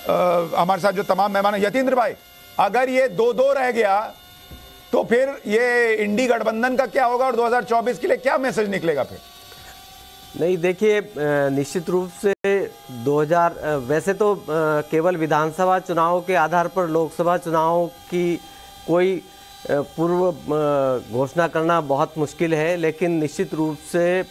हमारे साथ जो तमाम मेहमान, यतीन्द्र भाई, अगर ये 2-2 रह गया तो फिर ये इंडी गठबंधन का क्या होगा और 2024 के लिए क्या मैसेज निकलेगा फिर? नहीं, देखिए, निश्चित रूप से 2000 वैसे तो केवल विधानसभा चुनाव के आधार पर लोकसभा चुनाव की कोई पूर्व घोषणा करना बहुत मुश्किल है, लेकिन निश्चित रूप से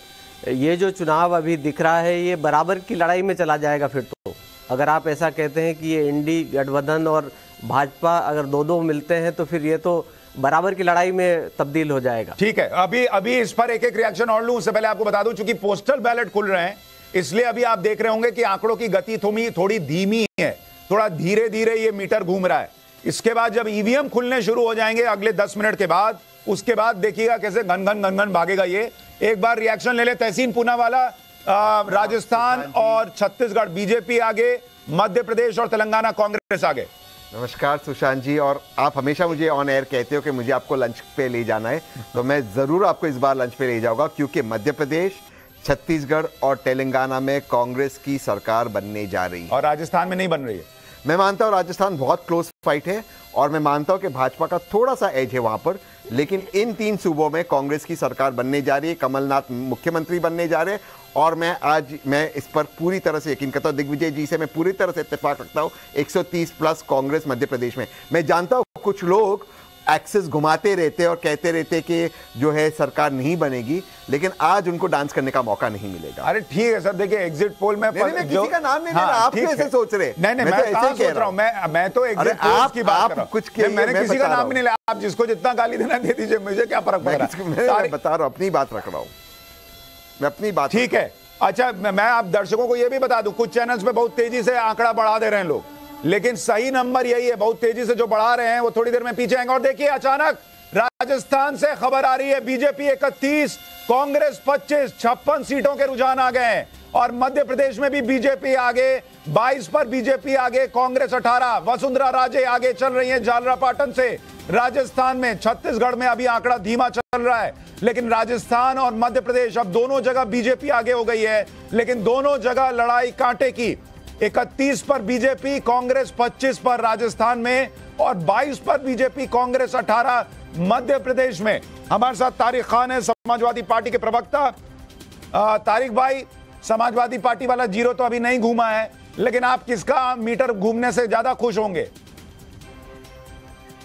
ये जो चुनाव अभी दिख रहा है ये बराबर की लड़ाई में चला जाएगा। फिर तो अगर आप ऐसा कहते हैं कि ये इंडी गठबंधन और भाजपा अगर 2-2 मिलते हैं तो फिर ये तो बराबर की लड़ाई में तब्दील हो जाएगा। ठीक है, अभी इस पर एक एक रिएक्शन और लूं। उससे पहले आपको बता दूं, चूंकि पोस्टल बैलेट खुल रहे हैं इसलिए अभी आप देख रहे होंगे कि आंकड़ों की गति थोड़ी धीमी है, थोड़ा धीरे धीरे ये मीटर घूम रहा है। इसके बाद जब ईवीएम खुलने शुरू हो जाएंगे अगले 10 मिनट के बाद, उसके बाद देखिएगा कैसे घन घन भागेगा ये। एक बार रिएक्शन ले ले तहसीन पूनावाला। राजस्थान और छत्तीसगढ़ बीजेपी आगे, मध्य प्रदेश और तेलंगाना कांग्रेस आगे। नमस्कार सुशांत जी, और आप हमेशा मुझे ऑन एयर कहते हो कि मुझे आपको लंच पे ले जाना है, तो मैं जरूर आपको इस बार लंच पे ले जाऊंगा, क्योंकि मध्य प्रदेश, छत्तीसगढ़ और तेलंगाना में कांग्रेस की सरकार बनने जा रही है और राजस्थान में नहीं बन रही है। मैं मानता हूं राजस्थान बहुत क्लोज फाइट है और मैं मानता हूं कि भाजपा का थोड़ा सा एज है वहां पर, लेकिन इन 3 सूबों में कांग्रेस की सरकार बनने जा रही है, कमलनाथ मुख्यमंत्री बनने जा रहे हैं। और मैं इस पर पूरी तरह से यकीन करता हूं, दिग्विजय जी से मैं पूरी तरह से इत्तेफाक रखता हूं। 130 प्लस कांग्रेस मध्य प्रदेश में। मैं जानता हूं कुछ लोग एक्सेस घुमाते रहते और कहते रहते कि जो है सरकार नहीं बनेगी, लेकिन आज उनको डांस करने का मौका नहीं मिलेगा। अरे ठीक है सर, देखिए एग्जिट पोल में किसी का नाम नहीं ले रहा, आप कैसे सोच रहे? नहीं, मैं तो ऐसे कह रहा हूं, मैं तो एग्जिट पोल की बात कर रहा हूं। मैंने किसी का नाम भी नहीं लिया, आप जिसको जितना गाली देना दे दीजिए, मुझे क्या फर्क पड़ रहा है? मैं बता रहा हूं, अपनी बात रख रहा हूं, मैं अपनी बात। ठीक है, अच्छा, मैं आप दर्शकों को यह भी बता दूं, कुछ चैनल्स पे बहुत तेजी से आंकड़ा बढ़ा दे रहे हैं लोग, लेकिन सही नंबर यही है, बहुत तेजी से जो बढ़ा रहे हैं वो थोड़ी देर में पीछे आएंगे। और देखिए अचानक राजस्थान से खबर आ रही है, बीजेपी 31, कांग्रेस 25, 56 सीटों के रुझान आ गए हैं। और मध्य प्रदेश में भी बीजेपी आगे, 22 पर बीजेपी आगे, कांग्रेस 18, वसुंधरा राजे आगे चल रही हैं झालरापाटन से। राजस्थान में, छत्तीसगढ़ में अभी आंकड़ा धीमा चल रहा है, लेकिन राजस्थान और मध्य प्रदेश अब दोनों जगह बीजेपी आगे हो गई है, लेकिन दोनों जगह लड़ाई कांटे की। 31 पर बीजेपी, कांग्रेस 25 पर राजस्थान में, और 22 पर बीजेपी, कांग्रेस 18 मध्य प्रदेश में। हमारे साथ तारिक खान है, समाजवादी पार्टी के प्रवक्ता। तारिक भाई, समाजवादी पार्टी वाला जीरो तो अभी नहीं घूमा है, लेकिन आप किसका मीटर घूमने से ज्यादा खुश होंगे?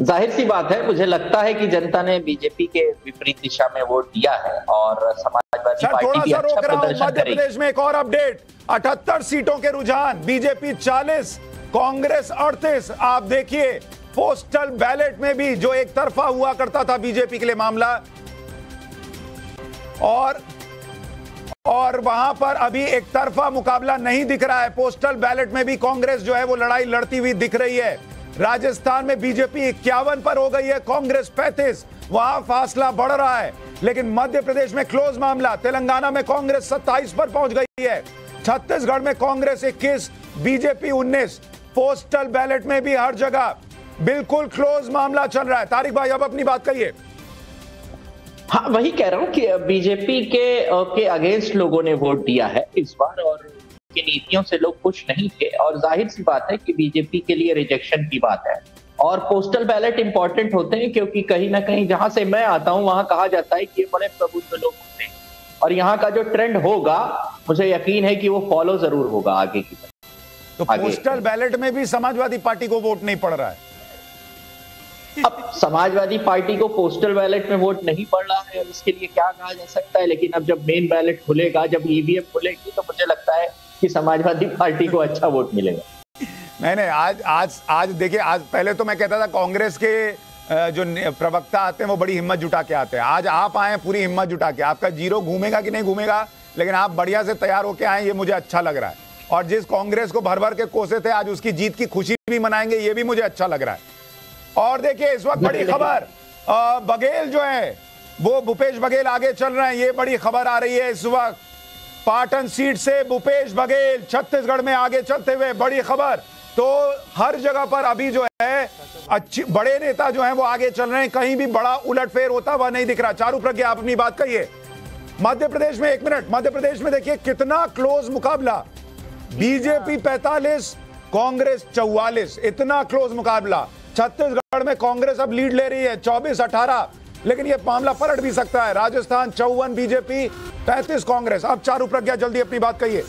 जाहिर सी बात है, मुझे लगता है कि जनता ने बीजेपी के विपरीत दिशा में वोट दिया है और समाजवादी पार्टी भी अच्छा प्रदर्शन मध्य प्रदेश में एक और अपडेट, 78 सीटों के रुझान, बीजेपी 40, कांग्रेस 38। आप देखिए पोस्टल बैलेट में भी जो एक तरफा हुआ करता था बीजेपी के लिए मामला, और वहां पर अभी एक तरफा मुकाबला नहीं दिख रहा है। पोस्टल बैलेट में भी कांग्रेस जो है वो लड़ाई लड़ती हुई दिख रही है। राजस्थान में बीजेपी 51 पर हो गई है, कांग्रेस 35, वहां फासला बढ़ रहा है। लेकिन मध्य प्रदेश में क्लोज मामला, तेलंगाना में कांग्रेस 27 पर पहुंच गई है, छत्तीसगढ़ में कांग्रेस 21, बीजेपी 19। पोस्टल बैलेट में भी हर जगह बिल्कुल क्लोज मामला चल रहा है। तारिक भाई, अब अपनी बात कहिए। हाँ, वही कह रहा हूं कि बीजेपी के अगेंस्ट लोगों ने वोट दिया है इस बार, और की नीतियों से लोग खुश नहीं थे, और जाहिर सी बात है कि बीजेपी के लिए रिजेक्शन की बात है। और पोस्टल बैलेट इंपॉर्टेंट होते हैं क्योंकि कहीं ना कहीं, जहां से मैं आता हूं वहां कहा जाता है कि ये बड़े प्रबुद्ध लोग होते हैं, और यहाँ का जो ट्रेंड होगा मुझे यकीन है कि वो फॉलो जरूर होगा आगे की तरफ। तो पोस्टल बैलेट में भी समाजवादी पार्टी को वोट नहीं पड़ रहा है। अब समाजवादी पार्टी को पोस्टल बैलेट में वोट नहीं पड़ रहा है, इसके लिए क्या कहा जा सकता है, लेकिन अब जब मेन बैलेट खुलेगा, जब ईवीएम खुलेगी, तो मुझे लगता है कि समाजवादी पार्टी को अच्छा वोट मिलेगा। नहीं, आज देखिए, आज पहले तो मैं कहता था कांग्रेस के जो प्रवक्ता आते हैं वो बड़ी हिम्मत जुटा के आते हैं। आज आप आए पूरी हिम्मत जुटा के, आपका जीरो घूमेगा कि नहीं घूमेगा, लेकिन आप बढ़िया से तैयार होके आए, ये मुझे अच्छा लग रहा है। और जिस कांग्रेस को भर भर के कोसे थे, आज उसकी जीत की खुशी भी मनाएंगे, ये भी मुझे अच्छा लग रहा है। और देखिए इस वक्त बड़ी खबर, बघेल जो है वो, भूपेश बघेल आगे चल रहे हैं, ये बड़ी खबर आ रही है इस वक्त। पाटन सीट से भूपेश बघेल छत्तीसगढ़ में आगे चलते हुए, बड़ी खबर। तो हर जगह पर अभी जो है अच्छी बड़े नेता जो हैं वो आगे चल रहे हैं, कहीं भी बड़ा उलटफेर होता हुआ नहीं दिख रहा। चारू प्रज्ञा, आप अपनी बात कहिए। मध्य प्रदेश में, एक मिनट, मध्य प्रदेश में देखिए कितना क्लोज मुकाबला, बीजेपी 45, कांग्रेस 44, इतना क्लोज मुकाबला। छत्तीसगढ़ में कांग्रेस अब लीड ले रही है 24-18, लेकिन यह मामला पलट भी सकता है। राजस्थान 54 बीजेपी, 35 कांग्रेस। अब चारू प्रज्ञा जल्दी अपनी बात कहिए।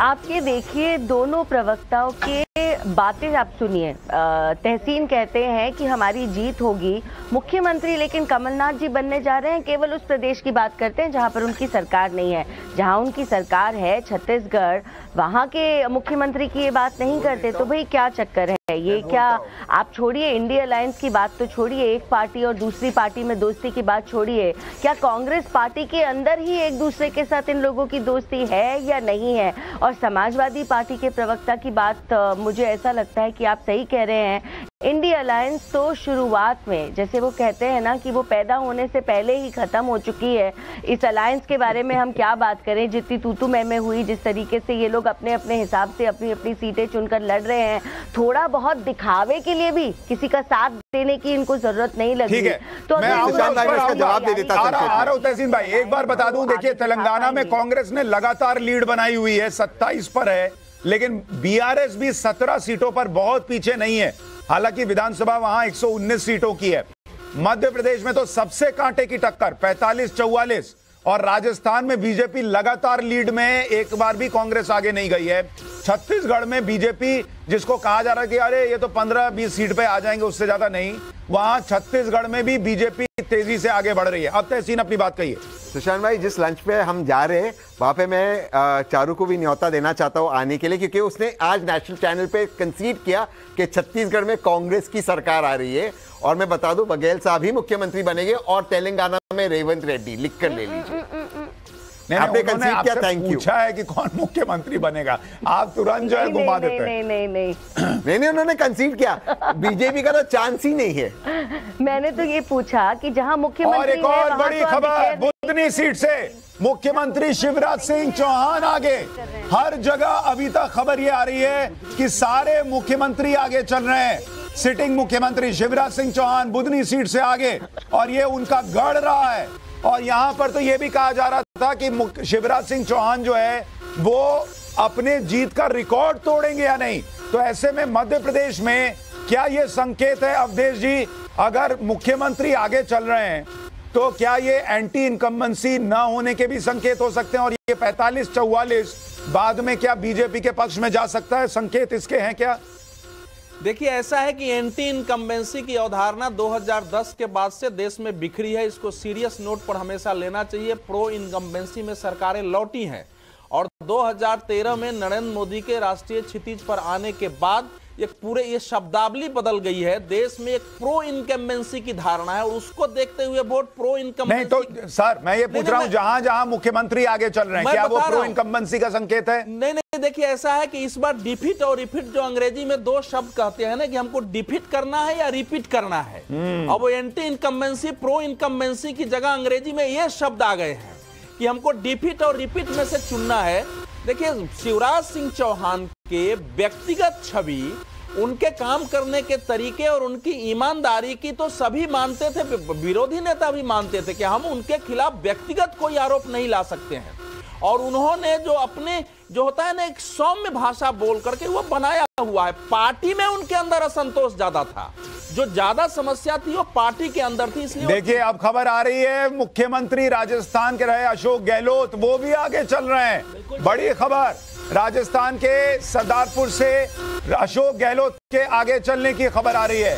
आप ये देखिए, दोनों प्रवक्ताओं के बातें आप सुनिए। तहसीन कहते हैं कि हमारी जीत होगी मुख्यमंत्री, लेकिन कमलनाथ जी बनने जा रहे हैं। केवल उस प्रदेश की बात करते हैं जहां पर उनकी सरकार नहीं है। जहां उनकी सरकार है छत्तीसगढ़, वहां के मुख्यमंत्री की ये बात नहीं करते। तो भाई क्या चक्कर है ये? क्या आप छोड़िए इंडिया अलायंस की बात तो छोड़िए, एक पार्टी और दूसरी पार्टी में दोस्ती की बात छोड़िए। क्या कांग्रेस पार्टी के अंदर ही एक दूसरे के साथ इन लोगों की दोस्ती है या नहीं है? और समाजवादी पार्टी के प्रवक्ता की बात मुझे ऐसा लगता है कि आप सही कह रहे हैं। इंडिया अलायंस तो शुरुआत में, जैसे वो कहते हैं ना कि वो पैदा होने से पहले ही खत्म हो चुकी है। इस अलायंस के बारे में हम क्या बात करें, जितनी तू मैं हुई, जिस तरीके से ये लोग अपने अपने हिसाब से अपनी अपनी सीटें चुनकर लड़ रहे हैं, थोड़ा बहुत दिखावे के लिए भी किसी का साथ देने की इनको जरूरत नहीं लगी। तो मैं जवाब दे देता आ रहा हूं तहसीन भाई। एक बार बता दूं, देखिए तेलंगाना में कांग्रेस ने लगातार लीड बनाई हुई है, 27 पर है, लेकिन बीआरएस भी 17 सीटों पर बहुत पीछे नहीं है। हालांकि विधानसभा वहां 119 सीटों की है। मध्य प्रदेश में तो सबसे कांटे की टक्कर 45-44, और राजस्थान में बीजेपी लगातार लीड में है, एक बार भी कांग्रेस आगे नहीं गई है। छत्तीसगढ़ में बीजेपी, जिसको कहा जा रहा है कि अरे ये तो 15-20 सीट पे आ जाएंगे, उससे ज्यादा नहीं, वहां छत्तीसगढ़ में भी बीजेपी तेजी से आगे बढ़ रही है। अब तहसीन अपनी बात कहिए। सुशांत भाई, जिस लंच पे हम जा रहे हैं वहां पे मैं चारू को भी न्योता देना चाहता हूं आने के लिए, क्योंकि उसने आज नेशनल चैनल पे कंसीड किया कि छत्तीसगढ़ में कांग्रेस की सरकार आ रही है। और मैं बता दूं, बघेल साहब ही मुख्यमंत्री बनेंगे और तेलंगाना में रेवंत रेड्डी, लिखकर ले लीजिए। आपने कंसीड किया, थैंक यू। पूछा है कि कौन मुख्यमंत्री बनेगा, आप तुरंत जो है घुमा देते हैं। नहीं, उन्होंने कंसीड किया। बीजेपी का तो चांस ही नहीं है। मैंने तो ये पूछा कि जहां मुख्यमंत्री, और एक और बड़ी खबर, बुधनी सीट से मुख्यमंत्री शिवराज सिंह चौहान आगे। हर जगह अभी तक खबर ये आ रही है कि सारे मुख्यमंत्री आगे चल रहे हैं। सिटिंग मुख्यमंत्री शिवराज सिंह चौहान बुधनी सीट से आगे, और ये उनका गढ़ रहा है। और यहां पर तो यह भी कहा जा रहा था कि शिवराज सिंह चौहान जो है वो अपने जीत का रिकॉर्ड तोड़ेंगे या नहीं। तो ऐसे में मध्य प्रदेश में क्या यह संकेत है अवधेश जी, अगर मुख्यमंत्री आगे चल रहे हैं तो क्या ये एंटी इनकम्बेंसी ना होने के भी संकेत हो सकते हैं? और ये 45-44 बाद में क्या बीजेपी के पक्ष में जा सकता है? संकेत इसके हैं क्या? देखिए, ऐसा है कि एंटी इनकम्बेंसी की अवधारणा 2010 के बाद से देश में बिखरी है। इसको सीरियस नोट पर हमेशा लेना चाहिए। प्रो इनकम्बेंसी में सरकारें लौटी हैं, और 2013 में नरेंद्र मोदी के राष्ट्रीय क्षितिज पर आने के बाद एक पूरे ये शब्दावली बदल गई है। देश में एक प्रो इनकम्बेंसी की धारणा है, और उसको देखते हुए वोट प्रो इनकम्बेंसी। नहीं तो सर, मैं ये पूछ रहा हूं, जहां जहां मुख्यमंत्री आगे चल रहे हैं, क्या वो प्रो इनकम्बेंसी का संकेत है? नहीं, देखिए ऐसा है कि इस बार डिफीट और रिपीट, जो अंग्रेजी में दो शब्द कहते हैं ना, कि हमको डिफीट करना है या रिपीट करना है। अब वो एंटी इनकम्बेंसी प्रो इनकम्बेंसी की जगह अंग्रेजी में ये शब्द आ गए हैं कि हमको डिफीट और रिपीट में से चुनना है। देखिए, शिवराज सिंह चौहान के व्यक्तिगत छवि, उनके काम करने के तरीके और उनकी ईमानदारी की तो सभी मानते थे, विरोधी नेता भी मानते थे कि हम उनके खिलाफ व्यक्तिगत कोई आरोप नहीं ला सकते हैं। और उन्होंने जो अपने, जो होता है ना, एक सौम्य भाषा बोल करके वो बनाया हुआ है। पार्टी में उनके अंदर असंतोष ज्यादा था, जो ज्यादा समस्या थी वो पार्टी के अंदर थी। इसलिए देखिए, अब खबर आ रही है मुख्यमंत्री राजस्थान के रहे अशोक गहलोत, वो भी आगे चल रहे हैं। बड़ी खबर, राजस्थान के सरदारपुर से अशोक गहलोत के आगे चलने की खबर आ रही है।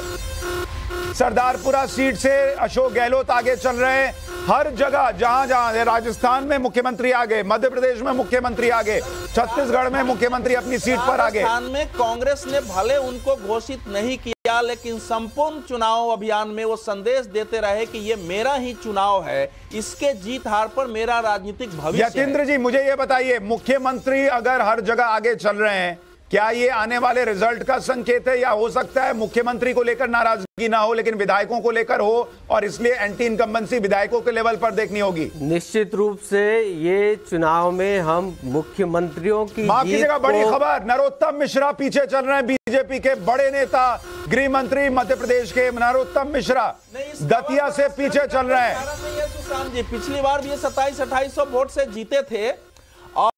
सरदारपुरा सीट से अशोक गहलोत आगे चल रहे हैं। हर जगह जहां जहां, राजस्थान में मुख्यमंत्री आगे, मध्य प्रदेश में मुख्यमंत्री आगे, छत्तीसगढ़ में मुख्यमंत्री अपनी सीट पर आगे। राजस्थान में कांग्रेस ने भले उनको घोषित नहीं किया, लेकिन संपूर्ण चुनाव अभियान में वो संदेश देते रहे कि ये मेरा ही चुनाव है, इसके जीत हार पर मेरा राजनीतिक भविष्य है। यतीन्द्र जी, मुझे ये बताइए, मुख्यमंत्री अगर हर जगह आगे चल रहे हैं, क्या ये आने वाले रिजल्ट का संकेत है, या हो सकता है मुख्यमंत्री को लेकर नाराजगी ना हो लेकिन विधायकों को लेकर हो, और इसलिए एंटी इनकम्बेंसी विधायकों के लेवल पर देखनी होगी? निश्चित रूप से ये चुनाव में हम मुख्यमंत्रियों की माफ कीजिएगा, बड़ी खबर, नरोत्तम मिश्रा पीछे चल रहे हैं। बीजेपी के बड़े नेता, गृह मंत्री मध्य प्रदेश के नरोत्तम मिश्रा दतिया से पीछे चल रहे हैं। सुशांत जी, पिछली बार भी 27-2800 वोट से जीते थे, और